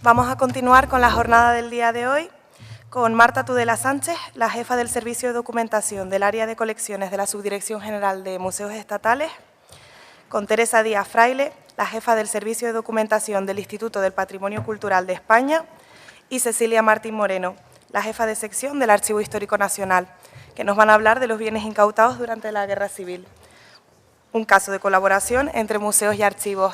Vamos a continuar con la jornada del día de hoy con Marta Tudela Sánchez, la jefa del Servicio de Documentación del Área de Colecciones de la Subdirección General de Museos Estatales, con Teresa Díaz Fraile, la jefa del Servicio de Documentación del Instituto del Patrimonio Cultural de España, y Cecilia Martín Moreno, la jefa de sección del Archivo Histórico Nacional, que nos van a hablar de los bienes incautados durante la Guerra Civil. Un caso de colaboración entre museos y archivos.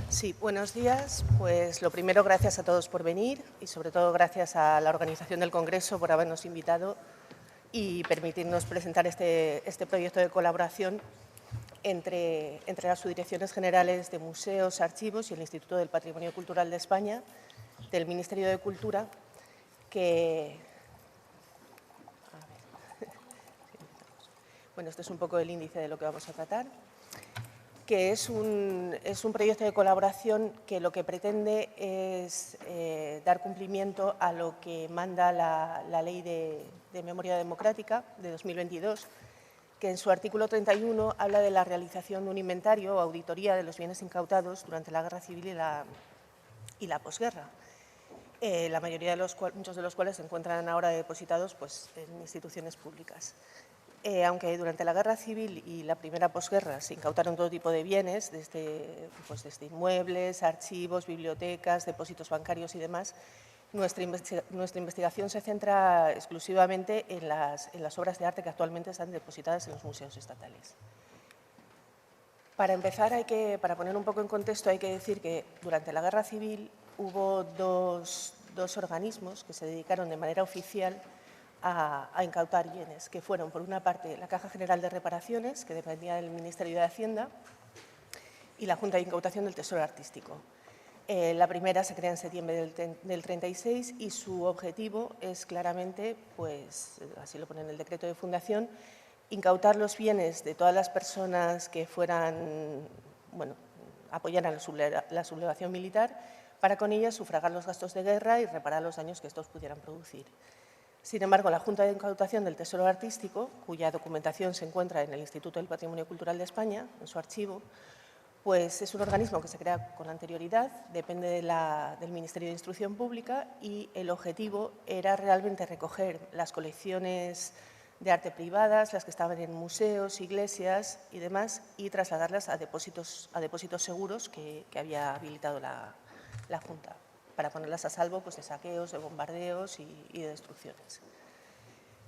Sí, buenos días. Pues lo primero, gracias a todos por venir y sobre todo gracias a la organización del Congreso por habernos invitado y permitirnos presentar este proyecto de colaboración entre las subdirecciones generales de museos, archivos y el Instituto del Patrimonio Cultural de España, del Ministerio de Cultura, que… Bueno, este es un poco el índice de lo que vamos a tratar, que es un proyecto de colaboración que lo que pretende es dar cumplimiento a lo que manda la Ley de Memoria Democrática de 2022, que en su artículo 31 habla de la realización de un inventario o auditoría de los bienes incautados durante la Guerra Civil y la posguerra, la mayoría de muchos de los cuales se encuentran ahora depositados pues, en instituciones públicas. Aunque durante la Guerra Civil y la primera posguerra se incautaron todo tipo de bienes, desde inmuebles, archivos, bibliotecas, depósitos bancarios y demás, nuestra investigación se centra exclusivamente en las obras de arte que actualmente están depositadas en los museos estatales. Para empezar, para poner un poco en contexto, hay que decir que durante la Guerra Civil hubo dos organismos que se dedicaron de manera oficial a incautar bienes, que fueron, por una parte, la Caja General de Reparaciones, que dependía del Ministerio de Hacienda, y la Junta de Incautación del Tesoro Artístico. La primera se crea en septiembre del 36 y su objetivo es claramente, pues, así lo pone en el decreto de fundación, incautar los bienes de todas las personas que apoyaran la sublevación militar, para con ellas sufragar los gastos de guerra y reparar los daños que estos pudieran producir. Sin embargo, la Junta de Incautación del Tesoro Artístico, cuya documentación se encuentra en el Instituto del Patrimonio Cultural de España, en su archivo, pues es un organismo que se crea con anterioridad, depende del Ministerio de Instrucción Pública y el objetivo era realmente recoger las colecciones de arte privadas, las que estaban en museos, iglesias y demás, y trasladarlas a depósitos seguros que había habilitado la Junta, para ponerlas a salvo pues, de saqueos, de bombardeos y de destrucciones.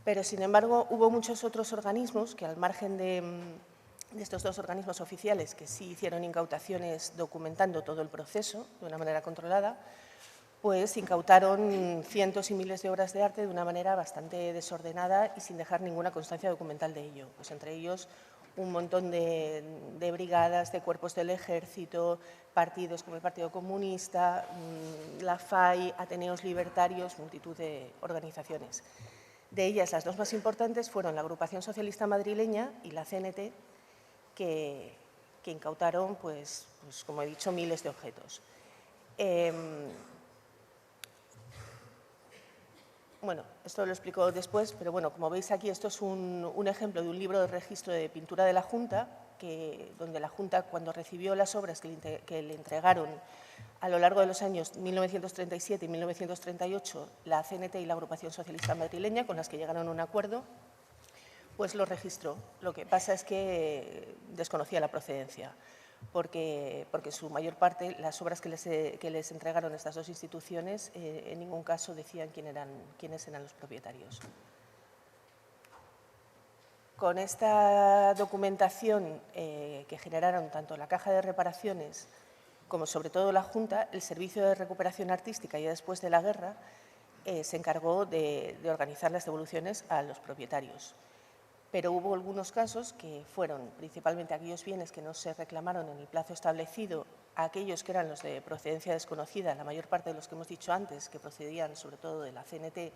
Pero, sin embargo, hubo muchos otros organismos que, al margen de estos dos organismos oficiales, que sí hicieron incautaciones documentando todo el proceso de una manera controlada, pues incautaron cientos y miles de obras de arte de una manera bastante desordenada y sin dejar ninguna constancia documental de ello. Pues entre ellos un montón de brigadas, de cuerpos del ejército, partidos como el Partido Comunista, la FAI, Ateneos Libertarios, multitud de organizaciones. De ellas, las dos más importantes fueron la Agrupación Socialista Madrileña y la CNT, que incautaron, pues, como he dicho, miles de objetos. Bueno, esto lo explico después, pero bueno, como veis aquí, esto es un ejemplo de un libro de registro de pintura de la Junta, donde la Junta, cuando recibió las obras que le entregaron a lo largo de los años 1937 y 1938, la CNT y la Agrupación Socialista Madrileña, con las que llegaron a un acuerdo, pues lo registró. Lo que pasa es que desconocía la procedencia, porque su mayor parte, las obras que les entregaron estas dos instituciones, en ningún caso decían quiénes eran los propietarios. Con esta documentación que generaron tanto la Caja de Reparaciones como sobre todo la Junta, el Servicio de Recuperación Artística, ya después de la guerra, se encargó de organizar las devoluciones a los propietarios. Pero hubo algunos casos que fueron principalmente aquellos bienes que no se reclamaron en el plazo establecido, aquellos que eran los de procedencia desconocida, la mayor parte de los que hemos dicho antes, que procedían sobre todo de la CNT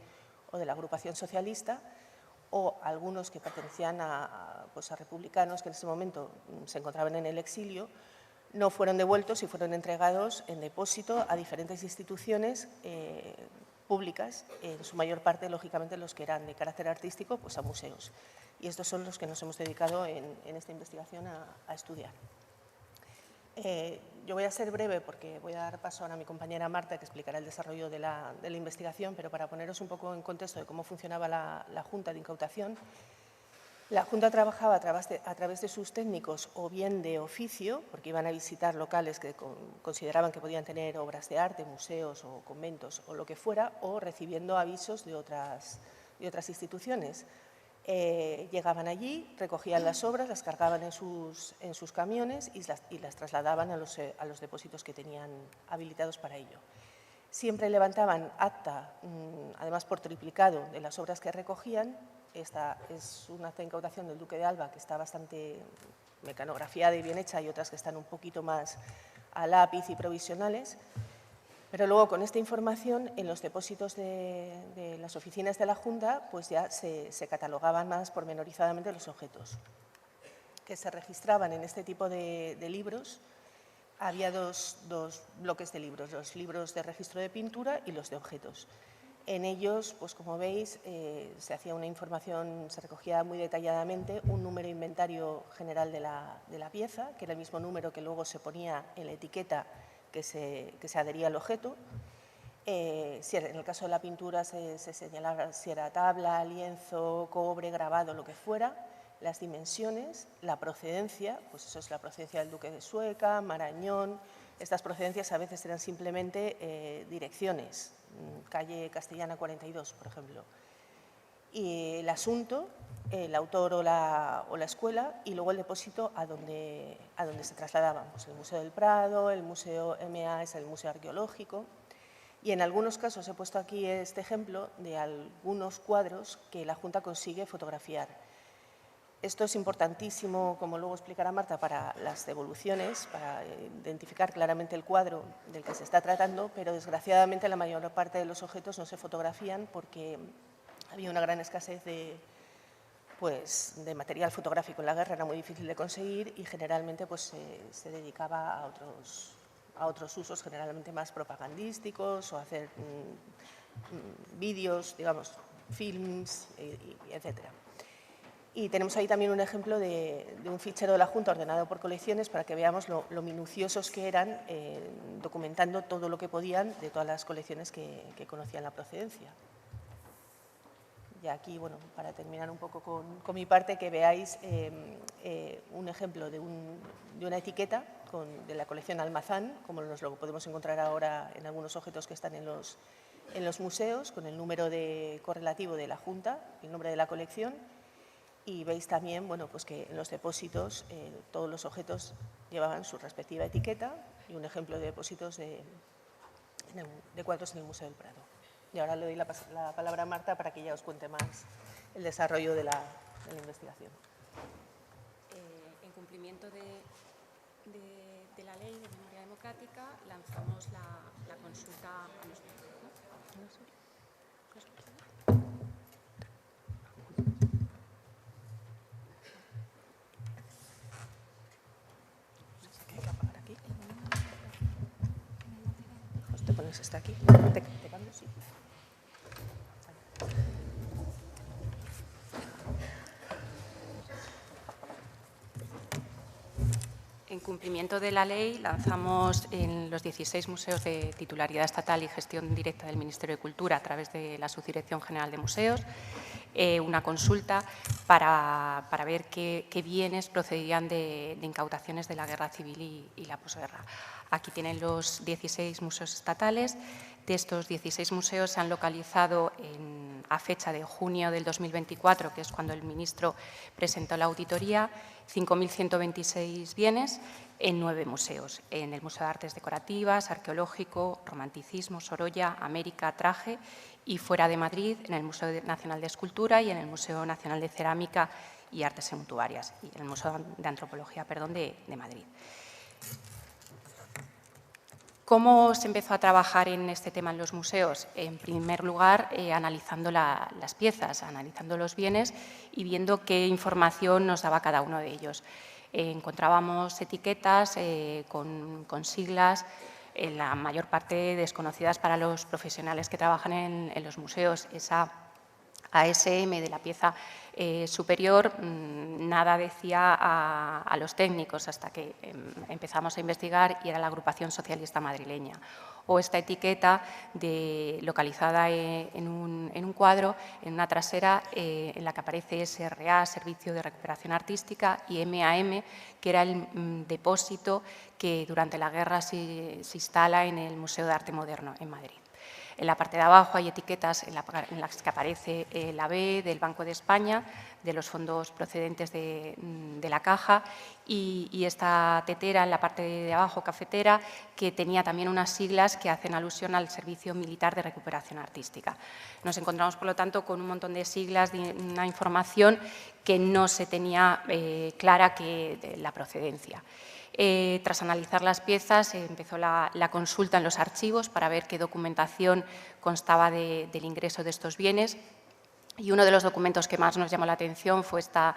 o de la Agrupación Socialista, o algunos que pertenecían a republicanos que en ese momento se encontraban en el exilio, no fueron devueltos y fueron entregados en depósito a diferentes instituciones públicas, en su mayor parte, lógicamente, los que eran de carácter artístico, pues a museos. Y estos son los que nos hemos dedicado en esta investigación a estudiar. Yo voy a ser breve porque voy a dar paso ahora a mi compañera Marta, que explicará el desarrollo de la investigación, pero para poneros un poco en contexto de cómo funcionaba la Junta de Incautación. La Junta trabajaba a través de sus técnicos o bien de oficio, porque iban a visitar locales que consideraban que podían tener obras de arte, museos o conventos o lo que fuera, o recibiendo avisos de otras instituciones. Llegaban allí, recogían las obras, las cargaban en sus camiones y las trasladaban a los depósitos que tenían habilitados para ello. Siempre levantaban acta, además por triplicado, de las obras que recogían. Esta es una acta de incautación del Duque de Alba que está bastante mecanografiada y bien hecha, y otras que están un poquito más a lápiz y provisionales. Pero luego, con esta información, en los depósitos de las oficinas de la Junta, pues ya se catalogaban más pormenorizadamente los objetos que se registraban en este tipo de libros. Había dos bloques de libros, los libros de registro de pintura y los de objetos. En ellos, pues como veis, se hacía una información, se recogía muy detalladamente un número inventario general de la pieza, que era el mismo número que luego se ponía en la etiqueta que se adhería al objeto. En el caso de la pintura se señalaba si era tabla, lienzo, cobre, grabado, lo que fuera, las dimensiones, la procedencia, pues eso es la procedencia del Duque de Sueca, Marañón. Estas procedencias a veces eran simplemente direcciones, calle Castellana 42, por ejemplo. Y el asunto, el autor o la escuela, y luego el depósito a donde se trasladaban. Pues el Museo del Prado, el Museo MA es el Museo Arqueológico. Y en algunos casos he puesto aquí este ejemplo de algunos cuadros que la Junta consigue fotografiar. Esto es importantísimo, como luego explicará Marta, para las devoluciones, para identificar claramente el cuadro del que se está tratando, pero desgraciadamente la mayor parte de los objetos no se fotografían porque había una gran escasez de material fotográfico en la guerra, era muy difícil de conseguir y generalmente pues, se dedicaba a otros usos, generalmente más propagandísticos, o a hacer vídeos, digamos, films, etcétera. Y tenemos ahí también un ejemplo de un fichero de la Junta ordenado por colecciones para que veamos lo minuciosos que eran documentando todo lo que podían de todas las colecciones que conocían la procedencia. Y aquí, bueno, para terminar un poco con mi parte, que veáis un ejemplo de una etiqueta de la colección Almazán, como nos lo podemos encontrar ahora en algunos objetos que están en los museos, con el número correlativo de la Junta, el nombre de la colección. Y veis también, bueno, pues que en los depósitos todos los objetos llevaban su respectiva etiqueta y un ejemplo de depósitos de cuadros en el Museo del Prado. Y ahora le doy la palabra a Marta para que ella os cuente más el desarrollo de la investigación. En cumplimiento de la Ley de Memoria Democrática, lanzamos la consulta a nuestro... Te pones hasta aquí. ¿Te cambio? Sí. En cumplimiento de la ley, lanzamos en los 16 museos de titularidad estatal y gestión directa del Ministerio de Cultura, a través de la Subdirección General de Museos, una consulta para ver qué bienes procedían de incautaciones de la Guerra Civil y la posguerra. Aquí tienen los 16 museos estatales. De estos 16 museos se han localizado a fecha de junio del 2024, que es cuando el ministro presentó la auditoría, 5.126 bienes en 9 museos, en el Museo de Artes Decorativas, Arqueológico, Romanticismo, Sorolla, América, Traje, y fuera de Madrid, en el Museo Nacional de Escultura y en el Museo Nacional de Cerámica y Artes Suntuarias, y en el Museo de Antropología, de Madrid. ¿Cómo se empezó a trabajar en este tema en los museos? En primer lugar, analizando las piezas, analizando los bienes y viendo qué información nos daba cada uno de ellos. Encontrábamos etiquetas con siglas en la mayor parte desconocidas para los profesionales que trabajan en los museos. Esa ASM de la pieza superior nada decía a los técnicos hasta que empezamos a investigar y era la Agrupación Socialista Madrileña. O esta etiqueta localizada en un cuadro, en una trasera, en la que aparece SRA, Servicio de Recuperación Artística, y MAM, que era el depósito que durante la guerra se instala en el Museo de Arte Moderno en Madrid. En la parte de abajo hay etiquetas en las que aparece la B del Banco de España, de los fondos procedentes de la Caja, y esta tetera en la parte de abajo, cafetera, que tenía también unas siglas que hacen alusión al Servicio Militar de Recuperación Artística. Nos encontramos, por lo tanto, con un montón de siglas, de una información que no se tenía clara la procedencia. Tras analizar las piezas, empezó la consulta en los archivos para ver qué documentación constaba del ingreso de estos bienes. Y uno de los documentos que más nos llamó la atención fue esta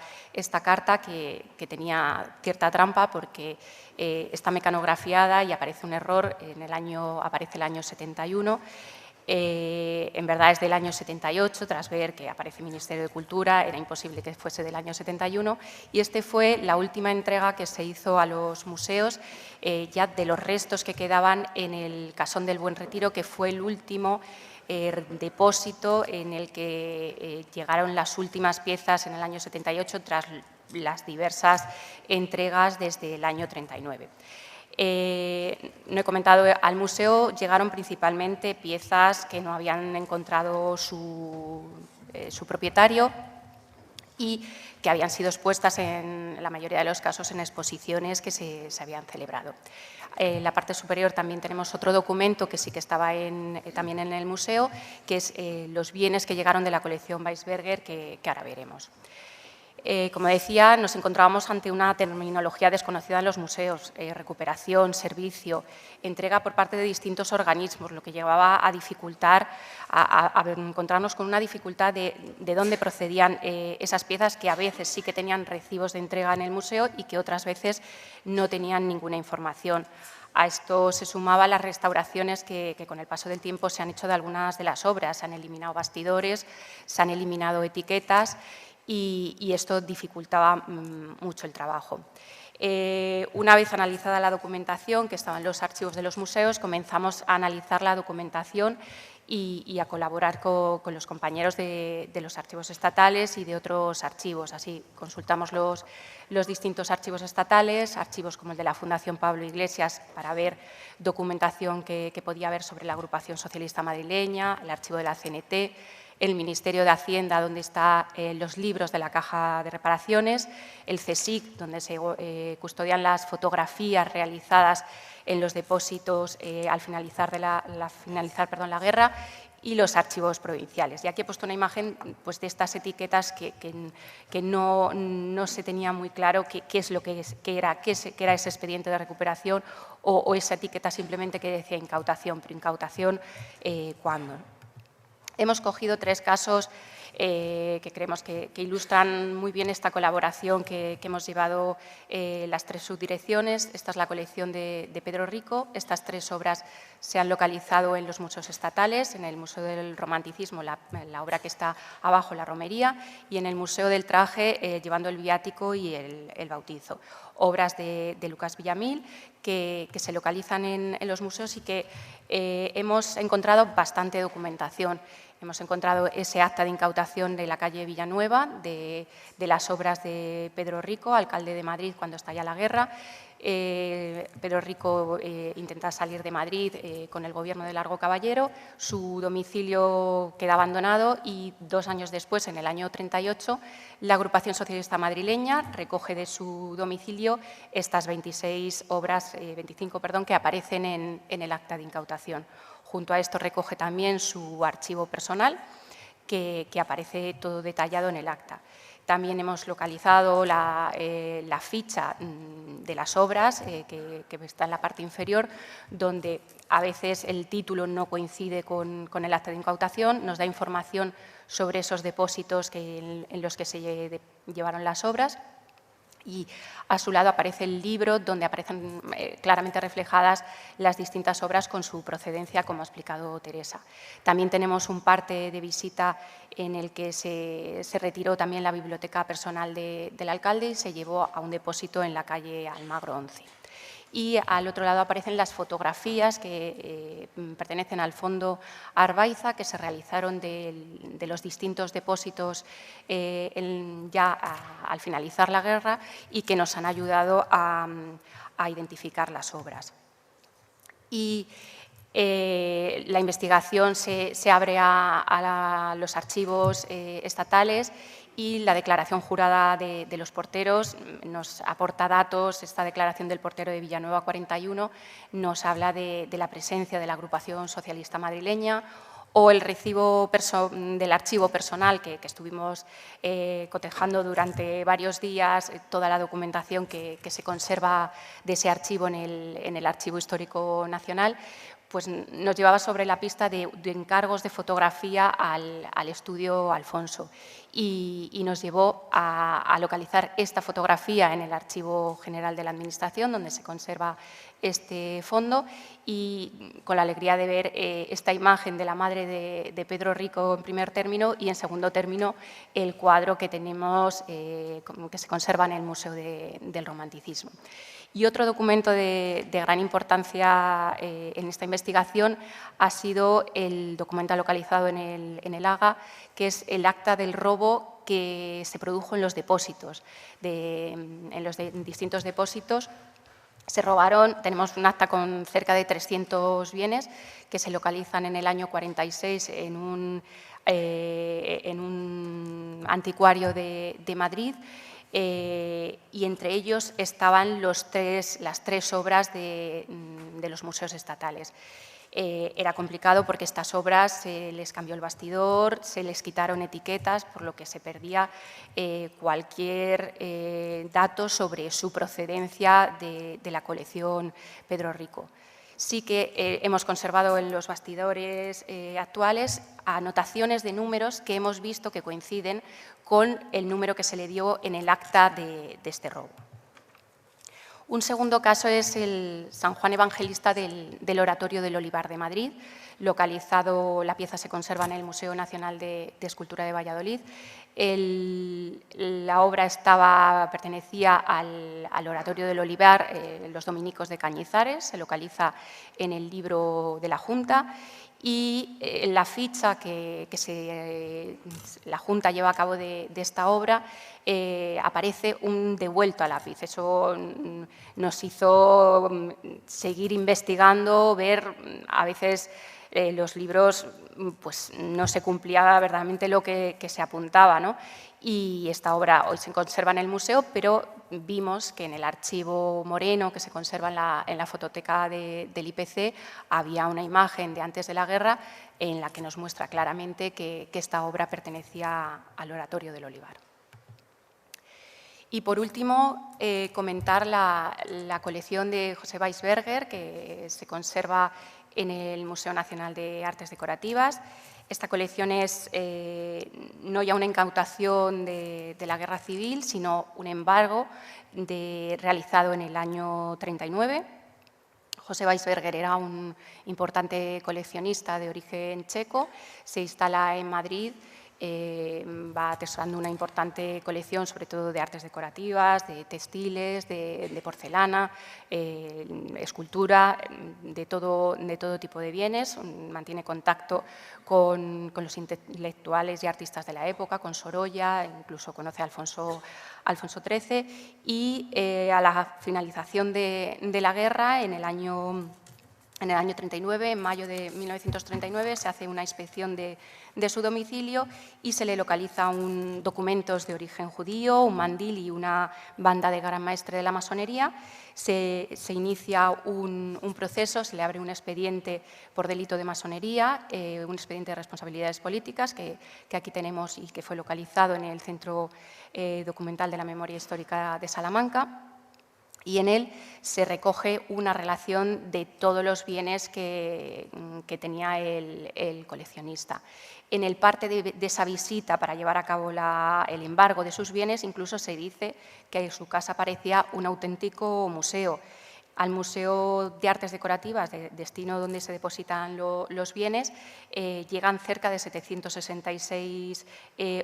carta que tenía cierta trampa porque está mecanografiada y aparece un error, aparece el año 71. En verdad es del año 78, tras ver que aparece Ministerio de Cultura, era imposible que fuese del año 71, y este fue la última entrega que se hizo a los museos ya de los restos que quedaban en el Casón del Buen Retiro, que fue el último depósito en el que llegaron las últimas piezas en el año 78 tras las diversas entregas desde el año 39. No he comentado, al museo llegaron principalmente piezas que no habían encontrado su propietario y que habían sido expuestas en la mayoría de los casos en exposiciones que se habían celebrado. En la parte superior también tenemos otro documento que sí que estaba también en el museo, que es los bienes que llegaron de la colección Weisberger, que ahora veremos. Como decía, nos encontrábamos ante una terminología desconocida en los museos, recuperación, servicio, entrega por parte de distintos organismos, lo que llevaba a dificultar, a encontrarnos con una dificultad de dónde procedían esas piezas que a veces sí que tenían recibos de entrega en el museo y que otras veces no tenían ninguna información. A esto se sumaban las restauraciones que con el paso del tiempo se han hecho de algunas de las obras, se han eliminado bastidores, se han eliminado etiquetas, y esto dificultaba mucho el trabajo. Una vez analizada la documentación que estaba en los archivos de los museos, comenzamos a analizar la documentación y a colaborar con los compañeros de los archivos estatales y de otros archivos. Así consultamos los distintos archivos estatales, archivos como el de la Fundación Pablo Iglesias, para ver documentación que podía haber sobre la Agrupación Socialista Madrileña, el archivo de la CNT, el Ministerio de Hacienda, donde están los libros de la Caja de Reparaciones, el CSIC, donde se custodian las fotografías realizadas en los depósitos al finalizar la guerra, y los archivos provinciales. Y aquí he puesto una imagen pues, de estas etiquetas que no se tenía muy claro qué era ese expediente de recuperación o esa etiqueta simplemente que decía incautación, pero incautación, ¿cuándo? Hemos cogido 3 casos que creemos que ilustran muy bien esta colaboración que hemos llevado las 3 subdirecciones. Esta es la colección de Pedro Rico. Estas 3 obras se han localizado en los museos estatales, en el Museo del Romanticismo, la obra que está abajo, la Romería, y en el Museo del Traje, llevando el viático y el bautizo. Obras de Lucas Villamil que se localizan en los museos y que hemos encontrado bastante documentación. Hemos encontrado ese acta de incautación de la calle Villanueva, de las obras de Pedro Rico, alcalde de Madrid cuando estalla la guerra. Pedro Rico intenta salir de Madrid con el gobierno de Largo Caballero, su domicilio queda abandonado y 2 años después, en el año 38, la Agrupación Socialista Madrileña recoge de su domicilio estas 25 que aparecen en el acta de incautación. Junto a esto recoge también su archivo personal, que aparece todo detallado en el acta. También hemos localizado la ficha de las obras, que está en la parte inferior, donde a veces el título no coincide con el acta de incautación, nos da información sobre esos depósitos en los que se llevaron las obras. Y a su lado aparece el libro, donde aparecen claramente reflejadas las distintas obras con su procedencia, como ha explicado Teresa. También tenemos un parte de visita en el que se retiró también la biblioteca personal del alcalde y se llevó a un depósito en la calle Almagro 11. Y al otro lado aparecen las fotografías que pertenecen al Fondo Arbaiza, que se realizaron de los distintos depósitos ya al finalizar la guerra y que nos han ayudado a identificar las obras. Y la investigación se abre a los archivos estatales y la declaración jurada de los porteros nos aporta datos. Esta declaración del portero de Villanueva 41 nos habla de la presencia de la agrupación socialista madrileña, o el recibo del archivo personal que estuvimos cotejando durante varios días, toda la documentación que se conserva de ese archivo en el Archivo Histórico Nacional, pues nos llevaba sobre la pista de encargos de fotografía al estudio Alfonso y nos llevó a localizar esta fotografía en el Archivo General de la Administración, donde se conserva este fondo, y con la alegría de ver esta imagen de la madre de Pedro Rico en primer término y en segundo término el cuadro que tenemos que se conserva en el Museo del Romanticismo. Y otro documento de gran importancia en esta investigación ha sido el documento localizado en el AGA, que es el acta del robo que se produjo en los depósitos. En los distintos depósitos se robaron, tenemos un acta con cerca de 300 bienes que se localizan en el año 46 en un anticuario de Madrid. Y entre ellos estaban las tres obras de los museos estatales. Era complicado porque estas obras se les cambió el bastidor, se les quitaron etiquetas, por lo que se perdía cualquier dato sobre su procedencia de la colección Pedro Rico. Sí que hemos conservado en los bastidores actuales anotaciones de números que hemos visto que coinciden con el número que se le dio en el acta de este robo. Un segundo caso es el San Juan Evangelista del Oratorio del Olivar de Madrid. Localizado, la pieza se conserva en el Museo Nacional de Escultura de Valladolid. La obra pertenecía al Oratorio del Olivar, los dominicos de Cañizares, se localiza en el libro de la Junta. Y en la ficha que la Junta lleva a cabo de esta obra aparece un devuelto a lápiz. Eso nos hizo seguir investigando, ver a veces los libros, pues no se cumplía verdaderamente lo que se apuntaba, ¿no? Y esta obra hoy se conserva en el museo, pero vimos que en el archivo Moreno, que se conserva en la fototeca del IPC, había una imagen de antes de la guerra en la que nos muestra claramente que esta obra pertenecía al Oratorio del Olivar. Y por último, comentar la colección de José Weisberger, que se conserva en el Museo Nacional de Artes Decorativas. Esta colección es no ya una incautación de la Guerra Civil, sino un embargo realizado en el año 39. José Weisberger era un importante coleccionista de origen checo, se instala en Madrid, va atesorando una importante colección, sobre todo de artes decorativas, de textiles, de porcelana, escultura, de todo tipo de bienes. Mantiene contacto con los intelectuales y artistas de la época, con Sorolla, incluso conoce a Alfonso XIII. Y a la finalización de la guerra, en el año 39, en mayo de 1939, se hace una inspección de su domicilio y se le localiza documentos de origen judío, un mandil y una banda de gran maestre de la masonería. Se inicia un proceso, se le abre un expediente por delito de masonería, un expediente de responsabilidades políticas que aquí tenemos y que fue localizado en el Centro Documental de la Memoria Histórica de Salamanca. y en él se recoge una relación de todos los bienes que tenía el coleccionista. En el parte de esa visita para llevar a cabo el embargo de sus bienes, incluso se dice que su casa parecía un auténtico museo. Al Museo de Artes Decorativas, destino donde se depositan los bienes, llegan cerca de 766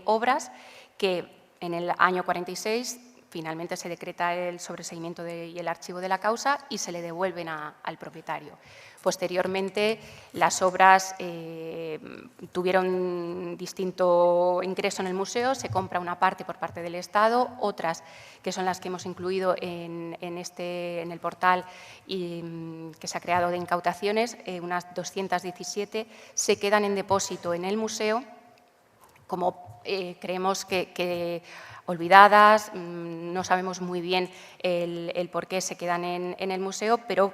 obras que en el año 46 finalmente se decreta el sobreseimiento y el archivo de la causa y se le devuelven al propietario. Posteriormente, las obras tuvieron distinto ingreso en el museo, se compra una parte por parte del Estado, otras que son las que hemos incluido en el portal y que se ha creado de incautaciones, unas 217 se quedan en depósito en el museo, como creemos que olvidadas, no sabemos muy bien el por qué se quedan en el museo, pero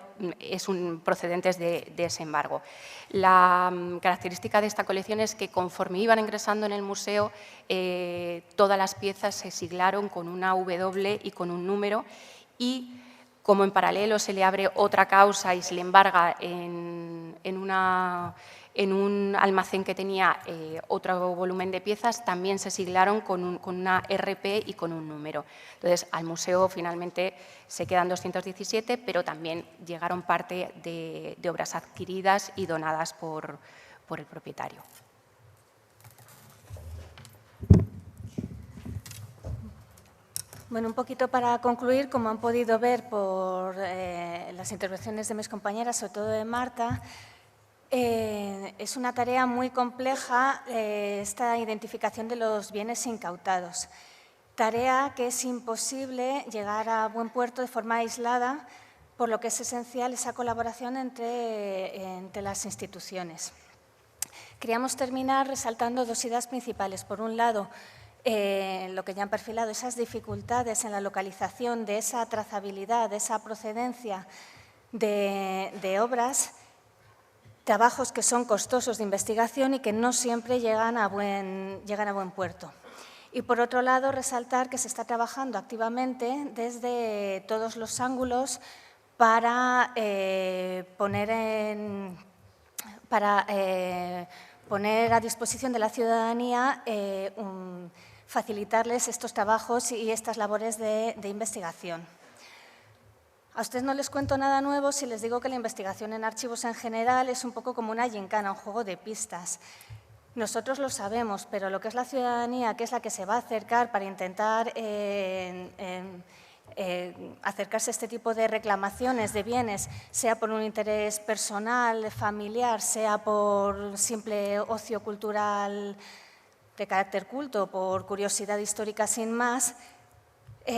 son procedentes de ese embargo. La característica de esta colección es que conforme iban ingresando en el museo, todas las piezas se siglaron con una W y con un número, y como en paralelo se le abre otra causa y se le embarga en un almacén que tenía otro volumen de piezas, también se siglaron con una RP y con un número. Entonces, al museo finalmente se quedan 217, pero también llegaron parte de obras adquiridas y donadas por el propietario. Bueno, un poquito para concluir, como han podido ver por las intervenciones de mis compañeras, sobre todo de Marta, es una tarea muy compleja esta identificación de los bienes incautados. Tarea que es imposible llegar a buen puerto de forma aislada, por lo que es esencial esa colaboración entre las instituciones. Queríamos terminar resaltando dos ideas principales. Por un lado, lo que ya han perfilado, esas dificultades en la localización de esa trazabilidad, de esa procedencia de obras, trabajos que son costosos de investigación y que no siempre llegan a buen puerto. Y, por otro lado, resaltar que se está trabajando activamente desde todos los ángulos para poner a disposición de la ciudadanía, facilitarles estos trabajos y estas labores de investigación. A ustedes no les cuento nada nuevo si les digo que la investigación en archivos en general es un poco como una gincana, un juego de pistas. Nosotros lo sabemos, pero lo que es la ciudadanía, que es la que se va a acercar para intentar acercarse a este tipo de reclamaciones de bienes, sea por un interés personal, familiar, sea por simple ocio cultural de carácter culto, por curiosidad histórica sin más,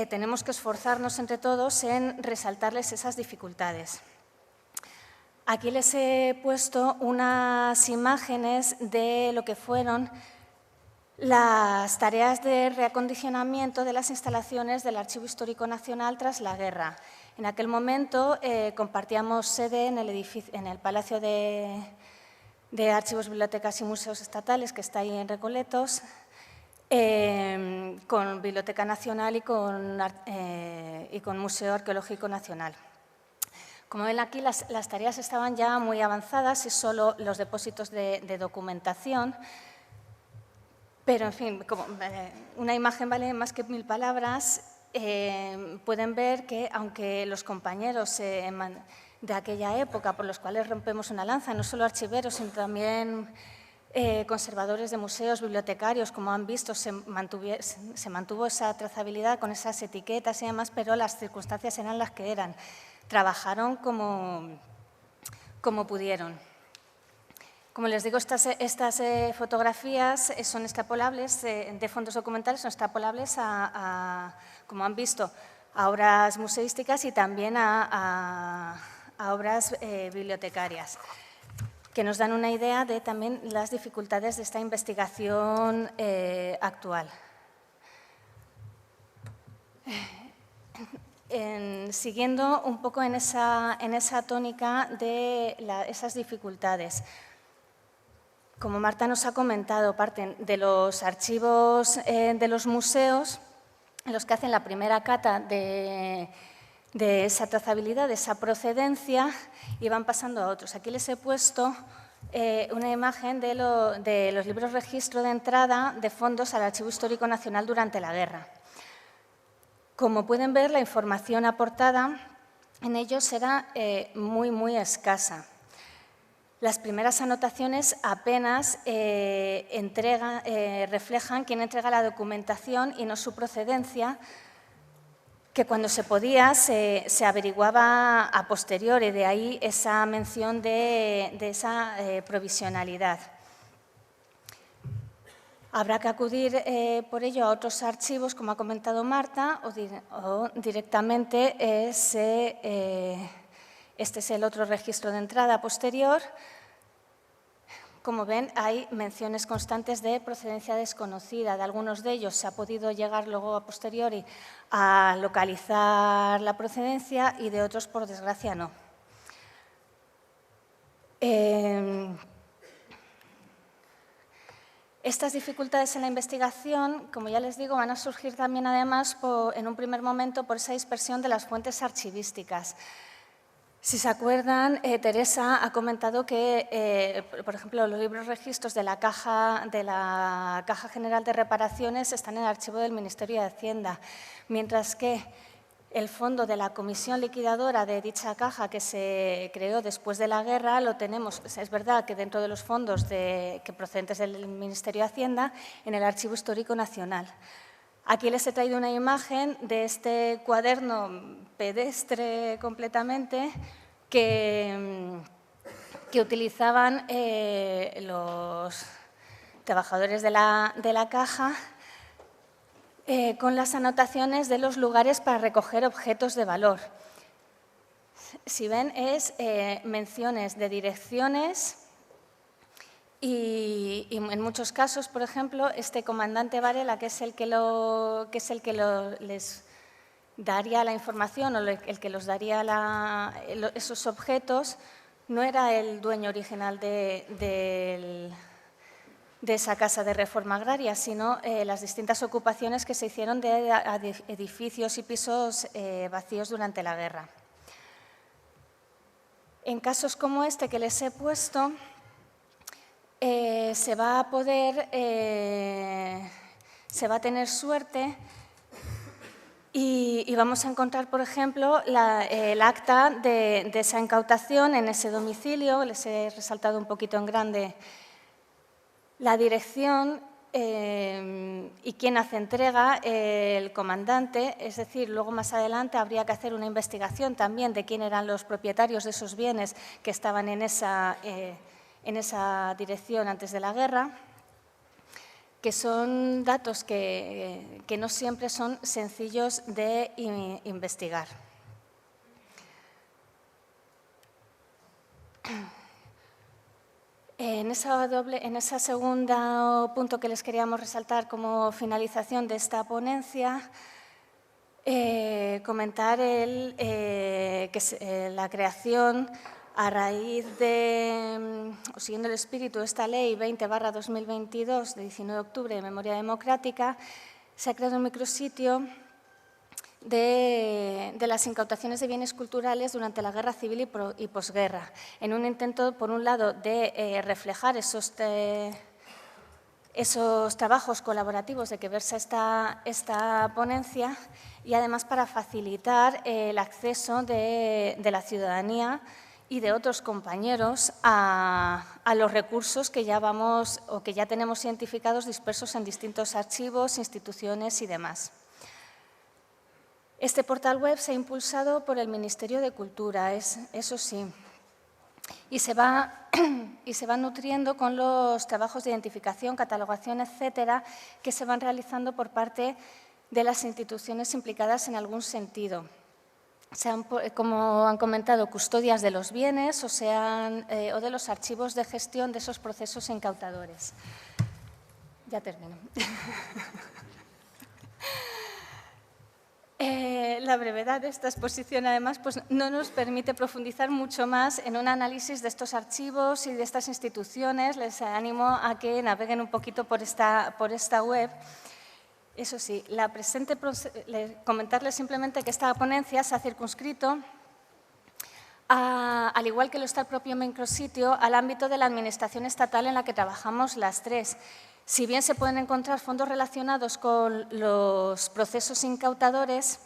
tenemos que esforzarnos entre todos en resaltarles esas dificultades. Aquí les he puesto unas imágenes de lo que fueron las tareas de reacondicionamiento de las instalaciones del Archivo Histórico Nacional tras la guerra. En aquel momento compartíamos sede en el Palacio de Archivos, Bibliotecas y Museos Estatales, que está ahí en Recoletos, con Biblioteca Nacional y con Museo Arqueológico Nacional. Como ven aquí, las tareas estaban ya muy avanzadas y solo los depósitos de documentación. Pero, en fin, como una imagen vale más que 1000 palabras, pueden ver que, aunque los compañeros de aquella época, por los cuales rompemos una lanza, no solo archiveros, sino también conservadores de museos, bibliotecarios, como han visto, se mantuvo esa trazabilidad con esas etiquetas y demás, pero las circunstancias eran las que eran. Trabajaron como pudieron. Como les digo, estas fotografías son extrapolables, de fondos documentales, son extrapolables como han visto, a obras museísticas y también a obras bibliotecarias, que nos dan una idea de también las dificultades de esta investigación actual. Siguiendo un poco en esa tónica de esas dificultades, como Marta nos ha comentado, parten de los archivos de los museos, en los que hacen la primera cata de de esa trazabilidad, de esa procedencia, y van pasando a otros. Aquí les he puesto una imagen de los libros registro de entrada de fondos al Archivo Histórico Nacional durante la guerra. Como pueden ver, la información aportada en ellos era muy, muy escasa. Las primeras anotaciones apenas reflejan quién entrega la documentación y no su procedencia, que cuando se podía se averiguaba a posteriori, de ahí esa mención de esa provisionalidad. Habrá que acudir por ello a otros archivos, como ha comentado Marta, o directamente este es el otro registro de entrada posterior. Como ven, hay menciones constantes de procedencia desconocida. De algunos de ellos se ha podido llegar luego a posteriori a localizar la procedencia y de otros, por desgracia, no. Estas dificultades en la investigación, como ya les digo, van a surgir también, además, en un primer momento por esa dispersión de las fuentes archivísticas. Si se acuerdan, Teresa ha comentado que, por ejemplo, los libros registros de la Caja General de Reparaciones están en el archivo del Ministerio de Hacienda, mientras que el fondo de la comisión liquidadora de dicha caja, que se creó después de la guerra, lo tenemos, es verdad que dentro de los fondos que procedentes del Ministerio de Hacienda, en el Archivo Histórico Nacional. Aquí les he traído una imagen de este cuaderno pedestre completamente que utilizaban los trabajadores de la caja con las anotaciones de los lugares para recoger objetos de valor. Si ven, es menciones de direcciones. Y en muchos casos, por ejemplo, este comandante Varela, que es el que les daría la información o el que los daría esos objetos, no era el dueño original de esa casa de reforma agraria, sino las distintas ocupaciones que se hicieron de edificios y pisos vacíos durante la guerra. En casos como este que les he puesto, se va a tener suerte y vamos a encontrar, por ejemplo, el acta de esa incautación en ese domicilio. Les he resaltado un poquito en grande la dirección y quién hace entrega, el comandante. Es decir, luego más adelante habría que hacer una investigación también de quién eran los propietarios de esos bienes que estaban en esa dirección antes de la guerra, que son datos que no siempre son sencillos de investigar. En ese segundo punto que les queríamos resaltar como finalización de esta ponencia, comentar la creación a raíz o siguiendo el espíritu de esta Ley 20/2022 de 19 de octubre de Memoria Democrática, se ha creado un micrositio de las incautaciones de bienes culturales durante la Guerra Civil y posguerra, en un intento, por un lado, de reflejar esos trabajos colaborativos de que versa esta ponencia y, además, para facilitar el acceso de la ciudadanía y de otros compañeros a los recursos que ya tenemos identificados dispersos en distintos archivos, instituciones y demás. Este portal web se ha impulsado por el Ministerio de Cultura, eso sí, y se va nutriendo con los trabajos de identificación, catalogación, etcétera, que se van realizando por parte de las instituciones implicadas en algún sentido. Sean, como han comentado, custodias de los bienes o de los archivos de gestión de esos procesos incautadores. Ya termino. La brevedad de esta exposición, además, pues no nos permite profundizar mucho más en un análisis de estos archivos y de estas instituciones. Les animo a que naveguen un poquito por esta web. Eso sí, comentarles simplemente que esta ponencia se ha circunscrito, al igual que lo está el propio micrositio, al ámbito de la Administración estatal en la que trabajamos las tres. Si bien se pueden encontrar fondos relacionados con los procesos incautadores,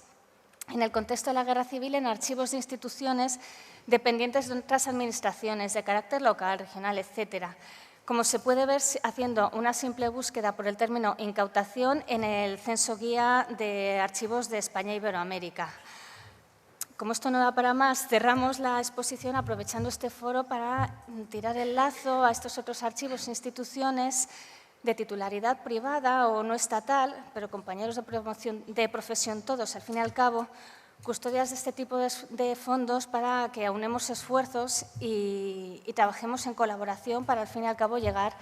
en el contexto de la guerra civil, en archivos de instituciones dependientes de otras administraciones de carácter local, regional, etcétera. Como se puede ver haciendo una simple búsqueda por el término incautación en el Censo Guía de Archivos de España e Iberoamérica. Como esto no da para más, cerramos la exposición aprovechando este foro para tirar el lazo a estos otros archivos e instituciones de titularidad privada o no estatal, pero compañeros de profesión todos, al fin y al cabo, custodias de este tipo de fondos para que aunemos esfuerzos y trabajemos en colaboración para, al fin y al cabo, llegar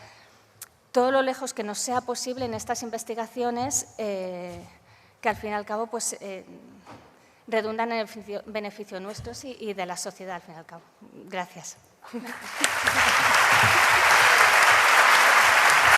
todo lo lejos que nos sea posible en estas investigaciones que, al fin y al cabo, pues, redundan en el beneficio nuestro y de la sociedad, al fin y al cabo. Gracias.